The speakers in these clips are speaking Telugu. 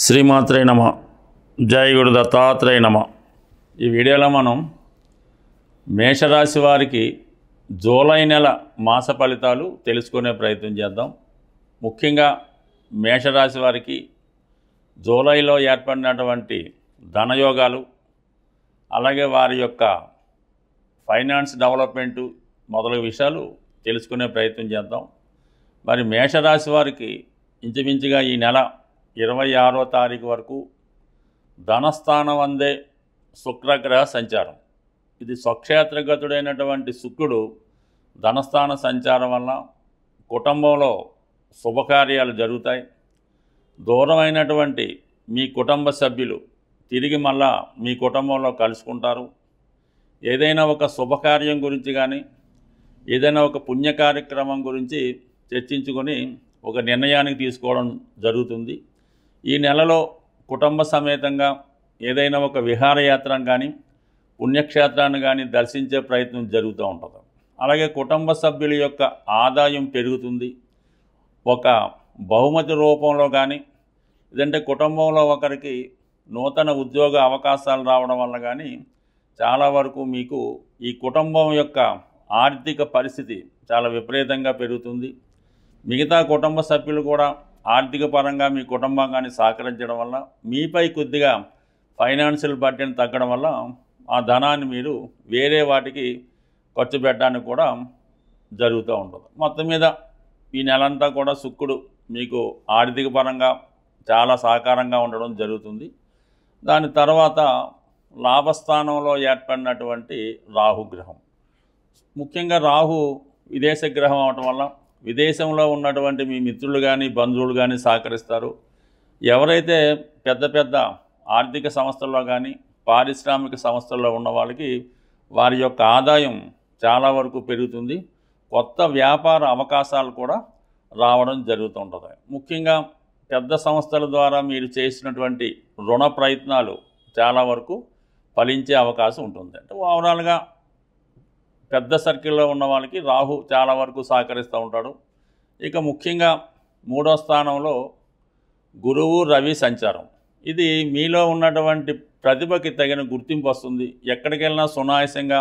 శ్రీమాత్రే నమ. జై గురు దత్తాత్రేయ నమ. ఈ వీడియోలో మనం మేషరాశి వారికి జూలై నెల మాస ఫలితాలు తెలుసుకునే ప్రయత్నం చేద్దాం. ముఖ్యంగా మేషరాశి వారికి జూలైలో ఏర్పడినటువంటి ధనయోగాలు, అలాగే వారి యొక్క ఫైనాన్స్ డెవలప్మెంటు మొదలగు విషయాలు తెలుసుకునే ప్రయత్నం చేద్దాం. మరి మేషరాశి వారికి ఇంచుమించుగా ఈ నెల 26వ తారీఖు వరకు ధనస్థానం అందే శుక్రగ్రహ సంచారం. ఇది స్వక్షేత్రగతుడైనటువంటి శుక్రుడు ధనస్థాన సంచారం వల్ల కుటుంబంలో శుభకార్యాలు జరుగుతాయి. దూరమైనటువంటి మీ కుటుంబ సభ్యులు తిరిగి మళ్ళా మీ కుటుంబంలో కలుసుకుంటారు. ఏదైనా ఒక శుభకార్యం గురించి కానీ, ఏదైనా ఒక పుణ్య కార్యక్రమం గురించి చర్చించుకొని ఒక నిర్ణయానికి తీసుకోవడం జరుగుతుంది. ఈ నెలలో కుటుంబ సమేతంగా ఏదైనా ఒక విహారయాత్రను కానీ, పుణ్యక్షేత్రాన్ని కానీ దర్శించే ప్రయత్నం జరుగుతూ ఉంటుంది. అలాగే కుటుంబ సభ్యుల యొక్క ఆదాయం పెరుగుతుంది. ఒక బహుమతి రూపంలో కానీ, లేదంటే కుటుంబంలో ఒకరికి నూతన ఉద్యోగ అవకాశాలు రావడం వల్ల కానీ చాలా వరకు మీకు ఈ కుటుంబం యొక్క ఆర్థిక పరిస్థితి చాలా విపరీతంగా పెరుగుతుంది. మిగతా కుటుంబ సభ్యులు కూడా ఆర్థిక పరంగా మీ కుటుంబాన్ని సహకరించడం వల్ల మీపై కొద్దిగా ఫైనాన్షియల్ బర్డెన్ తగ్గడం వల్ల ఆ ధనాన్ని మీరు వేరే వాటికి ఖర్చు పెట్టడానికి కూడా జరుగుతూ ఉంటుంది. మొత్తం మీద ఈ నెలంతా కూడా శుక్రుడు మీకు ఆర్థిక పరంగా చాలా సహకారంగా ఉండడం జరుగుతుంది. దాని తర్వాత లాభస్థానంలో ఏర్పడినటువంటి రాహుగ్రహం, ముఖ్యంగా రాహు విదేశ గ్రహం అవటం వల్ల విదేశంలో ఉన్నటువంటి మీ మిత్రులు కానీ బంధువులు కానీ సహకరిస్తారు. ఎవరైతే పెద్ద పెద్ద ఆర్థిక సంస్థల్లో కానీ పారిశ్రామిక సంస్థల్లో ఉన్న వాళ్ళకి వారి యొక్క ఆదాయం చాలా వరకు పెరుగుతుంది. కొత్త వ్యాపార అవకాశాలు కూడా రావడం జరుగుతుంటుంది. ముఖ్యంగా పెద్ద సంస్థల ద్వారా మీరు చేసినటువంటి రుణ ప్రయత్నాలు చాలా వరకు ఫలించే అవకాశం ఉంటుంది. అంటే ఓవరాల్గా పెద్ద సర్కిల్లో ఉన్న వాళ్ళకి రాహు చాలా వరకు సహకరిస్తూ ఉంటాడు. ఇక ముఖ్యంగా 3వ స్థానంలో గురువు రవి సంచారం. ఇది మీలో ఉన్నటువంటి ప్రతిభకి తగిన గుర్తింపు వస్తుంది. ఎక్కడికి వెళ్ళినా సునాయాసంగా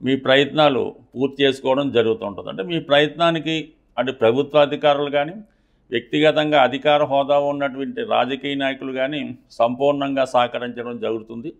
మీ ప్రయత్నాలు పూర్తి చేసుకోవడం జరుగుతుంటుంది. అంటే మీ ప్రయత్నానికి అటు ప్రభుత్వాధికారులు కానీ, వ్యక్తిగతంగా అధికార హోదా ఉన్నటువంటి రాజకీయ నాయకులు కానీ సంపూర్ణంగా సహకరించడం జరుగుతుంది.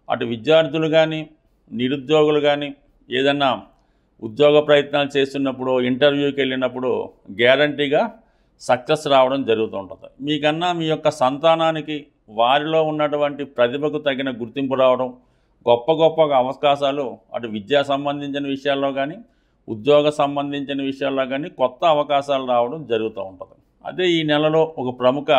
అటు విద్యార్థులు కానీ, నిరుద్యోగులు కానీ ఏదన్నా ఉద్యోగ ప్రయత్నాలు చేస్తున్నప్పుడు, ఇంటర్వ్యూకి వెళ్ళినప్పుడు గ్యారంటీగా సక్సెస్ రావడం జరుగుతుంటుంది. మీకన్నా మీ యొక్క సంతానానికి వారిలో ఉన్నటువంటి ప్రతిభకు తగిన గుర్తింపు రావడం, గొప్ప గొప్ప అవకాశాలు అటు విద్యా సంబంధించిన విషయాల్లో కానీ, ఉద్యోగ సంబంధించిన విషయాల్లో కానీ కొత్త అవకాశాలు రావడం జరుగుతూ ఉంటుంది. అదే ఈ నెలలో ఒక ప్రముఖ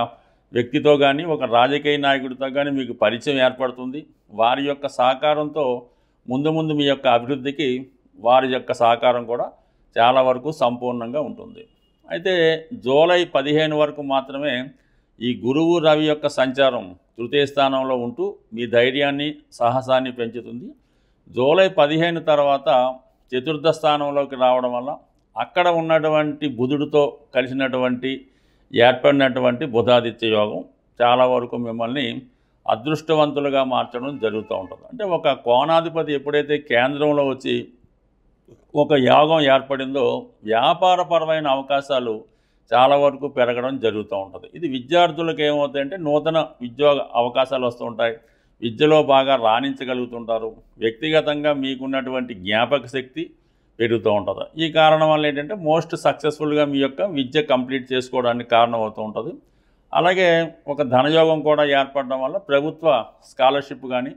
వ్యక్తితో కానీ, ఒక రాజకీయ నాయకుడితో కానీ మీకు పరిచయం ఏర్పడుతుంది. వారి యొక్క సహకారంతో ముందు ముందు మీ యొక్క అభివృద్ధికి వారి యొక్క సహకారం కూడా చాలా వరకు సంపూర్ణంగా ఉంటుంది. అయితే జూలై 15 వరకు మాత్రమే ఈ గురువు రవి యొక్క సంచారం తృతీయ స్థానంలో ఉంటూ మీ ధైర్యాన్ని సాహసాన్ని పెంచుతుంది. జూలై 15 తర్వాత చతుర్థ స్థానంలోకి రావడం వల్ల అక్కడ ఉన్నటువంటి బుధుడితో కలిసినటువంటి ఏర్పడినటువంటి బుధాదిత్య యోగం చాలా వరకు మిమ్మల్ని అదృష్టవంతులుగా మార్చడం జరుగుతూ ఉంటుంది. అంటే ఒక కోణాధిపతి ఎప్పుడైతే కేంద్రంలో వచ్చి ఒక యోగం ఏర్పడిందో వ్యాపారపరమైన అవకాశాలు చాలా వరకు పెరగడం జరుగుతూ ఉంటుంది. ఇది విద్యార్థులకు ఏమవుతాయంటే నూతన ఉద్యోగ అవకాశాలు వస్తూ ఉంటాయి. విద్యలో బాగా రాణించగలుగుతుంటారు. వ్యక్తిగతంగా మీకున్నటువంటి జ్ఞాపక శక్తి పెరుగుతూ ఉంటుంది. ఈ కారణం వల్ల ఏంటంటే మోస్ట్ సక్సెస్ఫుల్గా మీ యొక్క విద్య కంప్లీట్ చేసుకోవడానికి కారణం అవుతూ ఉంటుంది. అలాగే ఒక ధనయోగం కూడా ఏర్పడడం వల్ల ప్రభుత్వ స్కాలర్షిప్ కానీ,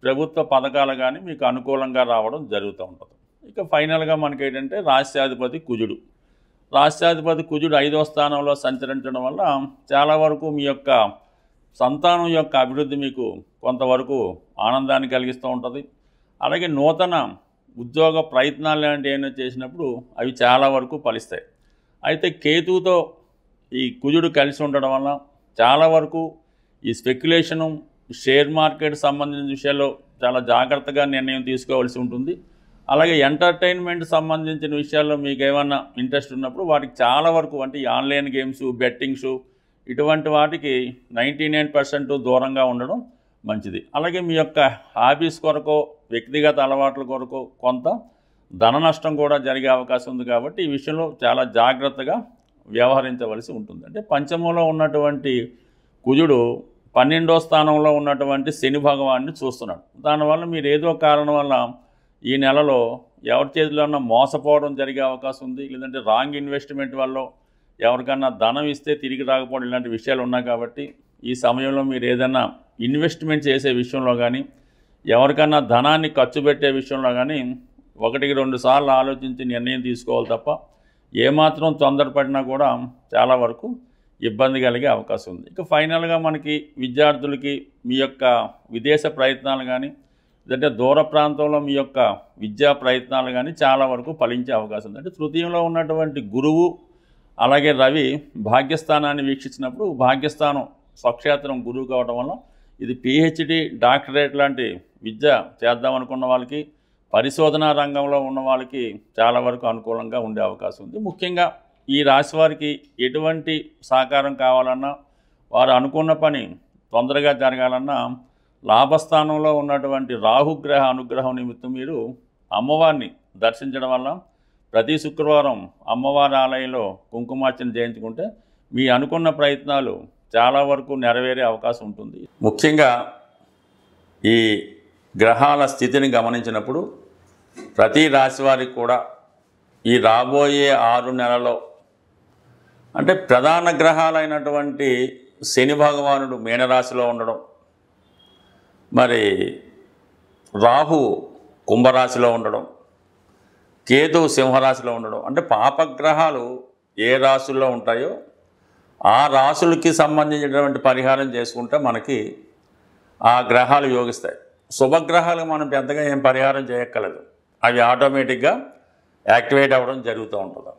ప్రభుత్వ పథకాలు కానీ మీకు అనుకూలంగా రావడం జరుగుతూ ఉంటుంది. ఇక ఫైనల్గా మనకి ఏంటంటే రాష్ట్రాధిపతి కుజుడు. రాష్ట్రాధిపతి కుజుడు 5వ స్థానంలో సంచరించడం వల్ల చాలా వరకు మీ యొక్క సంతానం యొక్క అభివృద్ధి మీకు కొంతవరకు ఆనందాన్ని కలిగిస్తూ ఉంటుంది. అలాగే నూతన ఉద్యోగ ప్రయత్నాలు లాంటివి ఏమైనా చేసినప్పుడు అవి చాలా వరకు ఫలిస్తాయి. అయితే కేతువుతో ఈ కుజుడు కలిసి ఉండడం వల్ల చాలా వరకు ఈ స్పెక్యులేషను, షేర్ మార్కెట్ సంబంధించిన విషయాల్లో చాలా జాగ్రత్తగా నిర్ణయం తీసుకోవాల్సి ఉంటుంది. అలాగే ఎంటర్టైన్మెంట్ సంబంధించిన విషయాల్లో మీకు ఏమన్నా ఇంట్రెస్ట్ ఉన్నప్పుడు వాటికి చాలా వరకు అంటే ఈ ఆన్లైన్ గేమ్స్, బెట్టింగ్స్ ఇటువంటి వాటికి 99% దూరంగా ఉండడం మంచిది. అలాగే మీ యొక్క హాబీస్ కొరకు, వ్యక్తిగత అలవాట్ల కొరకు కొంత ధన నష్టం కూడా జరిగే అవకాశం ఉంది. కాబట్టి ఈ విషయంలో చాలా జాగ్రత్తగా వ్యవహరించవలసి ఉంటుంది. అంటే పంచమంలో ఉన్నటువంటి కుజుడు 12వ స్థానంలో ఉన్నటువంటి శని భగవాన్ని చూస్తున్నాడు. దానివల్ల మీరు ఏదో కారణం వల్ల ఈ నెలలో ఎవరి చేతిలోన్నా మోసపోవడం జరిగే అవకాశం ఉంది. లేదంటే రాంగ్ ఇన్వెస్ట్మెంట్ వల్ల ఎవరికన్నా ధనం ఇస్తే తిరిగి రాకపోవడం ఇలాంటి విషయాలు ఉన్నాయి. కాబట్టి ఈ సమయంలో మీరు ఏదైనా ఇన్వెస్ట్మెంట్ చేసే విషయంలో కానీ, ఎవరికన్నా ధనాన్ని ఖర్చు పెట్టే విషయంలో కానీ 1-2 సార్లు ఆలోచించి నిర్ణయం తీసుకోవాలి తప్ప ఏమాత్రం తొందరపడినా కూడా చాలా వరకు ఇబ్బంది కలిగే అవకాశం ఉంది. ఇక ఫైనల్గా మనకి విద్యార్థులకి మీ యొక్క విదేశ ప్రయత్నాలు కానీ, లేదంటే దూర ప్రాంతంలో మీ యొక్క విద్యా ప్రయత్నాలు కానీ చాలా వరకు ఫలించే అవకాశం ఉంది. అంటే తృతీయంలో ఉన్నటువంటి గురువు అలాగే రవి భాగ్యస్థానాన్ని వీక్షించినప్పుడు, భాగ్యస్థానం స్వక్షేత్రం గురువు కావడం వల్ల ఇది PhD, డాక్టరేట్ లాంటి విద్య చేద్దామనుకున్న వాళ్ళకి, పరిశోధనా రంగంలో ఉన్న వాళ్ళకి చాలా వరకు అనుకూలంగా ఉండే అవకాశం ఉంది. ముఖ్యంగా ఈ రాశి వారికి ఎటువంటి సహకారం కావాలన్నా, వారు అనుకున్న పని తొందరగా జరగాలన్నా, లాభస్థానంలో ఉన్నటువంటి రాహుగ్రహ అనుగ్రహం నిమిత్తం మీరు అమ్మవారిని దర్శించడం వల్ల ప్రతి శుక్రవారం అమ్మవారి ఆలయంలో కుంకుమార్చన చేయించుకుంటే మీ అనుకున్న ప్రయత్నాలు చాలా వరకు నెరవేరే అవకాశం ఉంటుంది. ముఖ్యంగా ఈ గ్రహాల స్థితిని గమనించినప్పుడు ప్రతి రాశి వారికి కూడా ఈ రాబోయే 6 నెలల్లో అంటే ప్రధాన గ్రహాలైనటువంటి శని భగవానుడు మీనరాశిలో ఉండడం, మరి రాహు కుంభరాశిలో ఉండడం, కేతు సింహరాశిలో ఉండడం, అంటే పాపగ్రహాలు ఏ రాశుల్లో ఉంటాయో ఆ రాశులకి సంబంధించినటువంటి పరిహారం చేసుకుంటే మనకి ఆ గ్రహాలు యోగిస్తాయి. శుభగ్రహాలు మనం పెద్దగా ఏం పరిహారం చేయక్కర్లేదు, అవి ఆటోమేటిక్గా యాక్టివేట్ అవ్వడం జరుగుతూ ఉంటుంది.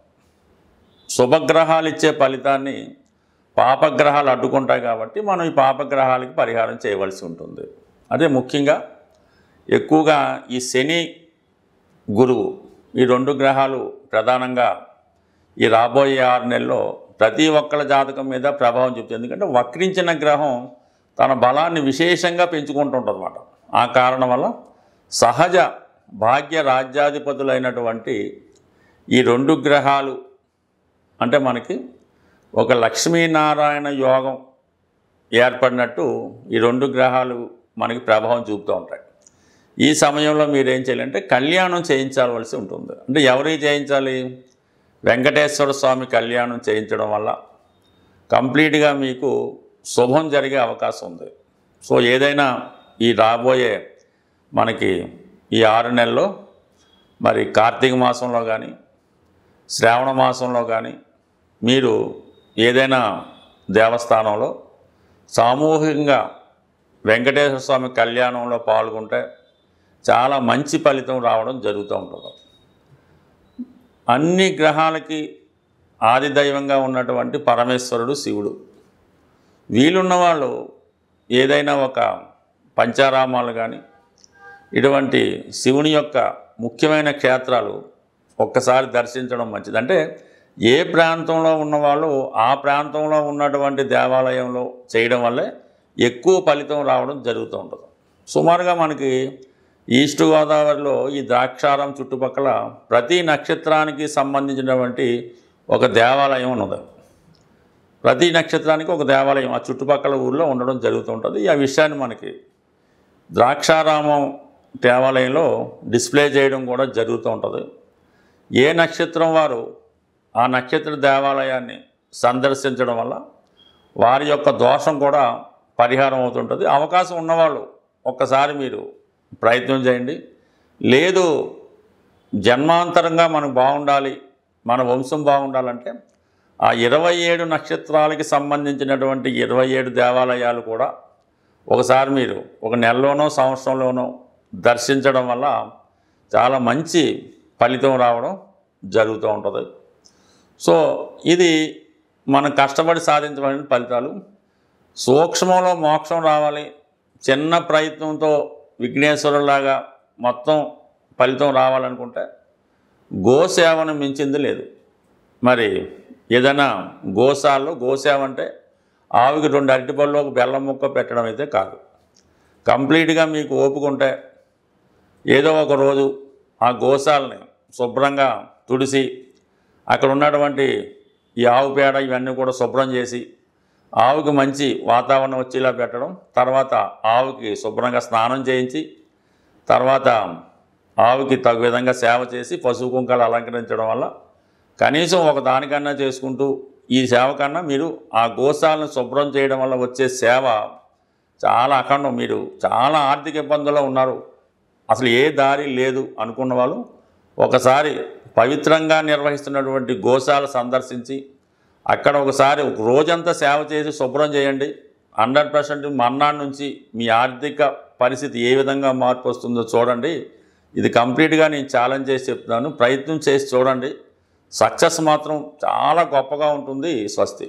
శుభగ్రహాలు ఇచ్చే ఫలితాన్ని పాపగ్రహాలు అడ్డుకుంటాయి. కాబట్టి మనం ఈ పాపగ్రహాలకి పరిహారం చేయవలసి ఉంటుంది. అదే ముఖ్యంగా ఎక్కువగా ఈ శని, గురువు ఈ 2 గ్రహాలు ప్రధానంగా ఈ రాబోయే 6 నెలల్లో ప్రతి ఒక్కళ్ళ జాతకం మీద ప్రభావం చూపుతుంది. ఎందుకంటే వక్రించిన గ్రహం తన బలాన్ని విశేషంగా పెంచుకుంటుంటుంది అన్నమాట. ఆ కారణం వల్ల సహజ భాగ్య రాజ్యాధిపతులైనటువంటి ఈ 2 గ్రహాలు అంటే మనకి ఒక లక్ష్మీనారాయణ యోగం ఏర్పడినట్టు ఈ 2 గ్రహాలు మనకి ప్రభావం చూపుతూ ఉంటాయి. ఈ సమయంలో మీరు ఏం చేయాలంటే కళ్యాణం చేయించవలసి ఉంటుంది. అంటే ఎవరికి చేయించాలి? వెంకటేశ్వర స్వామి కళ్యాణం చేయించడం వల్ల కంప్లీట్గా మీకు శుభం జరిగే అవకాశం ఉంది. సో ఏదైనా ఈ రాబోయే మనకి ఈ 6 నెలల్లో మరి కార్తీక మాసంలో కానీ, శ్రావణ మాసంలో కానీ మీరు ఏదైనా దేవస్థానంలో సామూహికంగా వెంకటేశ్వర స్వామి కళ్యాణంలో పాల్గొంటే చాలా మంచి ఫలితం రావడం జరుగుతూ ఉంటుంది. అన్ని గ్రహాలకి ఆది దైవంగా ఉన్నటువంటి పరమేశ్వరుడు శివుడు. వీలున్న వాళ్ళు ఏదైనా ఒక పంచారామాలు కానీ ఇటువంటి శివుని యొక్క ముఖ్యమైన క్షేత్రాలు ఒక్కసారి దర్శించడం మంచిది. అంటే ఏ ప్రాంతంలో ఉన్నవాళ్ళు ఆ ప్రాంతంలో ఉన్నటువంటి దేవాలయంలో చేయడం వల్లే ఎక్కువ ఫలితం రావడం జరుగుతూ ఉంటుంది. సుమారుగా మనకి ఈస్ట్ గోదావరిలో ఈ ద్రాక్షారం చుట్టుపక్కల ప్రతి నక్షత్రానికి సంబంధించినటువంటి ఒక దేవాలయం ఉన్నది. ప్రతి నక్షత్రానికి ఒక దేవాలయం ఆ చుట్టుపక్కల ఊళ్ళో ఉండడం జరుగుతూ ఉంటుంది. ఆ విషయాన్ని మనకి ద్రాక్షారామం దేవాలయంలో డిస్ప్లే చేయడం కూడా జరుగుతూ ఉంటుంది. ఏ నక్షత్రం వారు ఆ నక్షత్ర దేవాలయాన్ని సందర్శించడం వల్ల వారి యొక్క దోషం కూడా పరిహారం అవుతుంటుంది. అవకాశం ఉన్నవాళ్ళు ఒక్కసారి మీరు ప్రయత్నం చేయండి. లేదు జన్మాంతరంగా మనకు బాగుండాలి, మన వంశం బాగుండాలంటే ఆ 27 నక్షత్రాలకి సంబంధించినటువంటి 27 దేవాలయాలు కూడా ఒకసారి మీరు ఒక నెలలోనో సంవత్సరంలోనో దర్శించడం వల్ల చాలా మంచి ఫలితం రావడం జరుగుతూ ఉంటుంది. సో ఇది మనం కష్టపడి సాధించబడిన ఫలితాలు. సూక్ష్మంలో మోక్షం రావాలి, చిన్న ప్రయత్నంతో విఘ్నేశ్వరులాగా మొత్తం ఫలితం రావాలనుకుంటే గోసేవను మించింది లేదు. మరి ఏదైనా గోశాలలో గోసేవ అంటే ఆవుకి 2 అరటిపళ్ళు ఒక బెల్లం ముక్క పెట్టడం అయితే కాదు. కంప్లీట్గా మీకు ఓపిక ఉంటే ఏదో ఒక రోజు ఆ గోశాలని శుభ్రంగా తుడిసి అక్కడ ఉన్నటువంటి ఈ ఆవు పేడ ఇవన్నీ కూడా శుభ్రం చేసి ఆవుకి మంచి వాతావరణం వచ్చేలా పెట్టడం, తర్వాత ఆవుకి శుభ్రంగా స్నానం చేయించి, తర్వాత ఆవుకి తగు విధంగా సేవ చేసి పసుపు కుంకాలు అలంకరించడం వల్ల కనీసం ఒక దానికన్నా చేసుకుంటూ ఈ సేవ కన్నా మీరు ఆ గోశాలను శుభ్రం చేయడం వల్ల వచ్చే సేవ చాలా అఖండం. మీరు చాలా ఆర్థిక ఇబ్బందుల్లో ఉన్నారు, అసలు ఏ దారి లేదు అనుకున్న వాళ్ళు ఒకసారి పవిత్రంగా నిర్వహిస్తున్నటువంటి గోశాల సందర్శించి అక్కడ ఒకసారి ఒక రోజంతా సేవ చేసి శుభ్రం చేయండి. 100% మర్నాడు నుంచి మీ ఆర్థిక పరిస్థితి ఏ విధంగా మార్పు వస్తుందో చూడండి. ఇది కంప్లీట్గా నేను ఛాలెంజ్ చేసి చెప్తున్నాను. ప్రయత్నం చేసి చూడండి. సక్సెస్ మాత్రం చాలా గొప్పగా ఉంటుంది. స్వస్తి.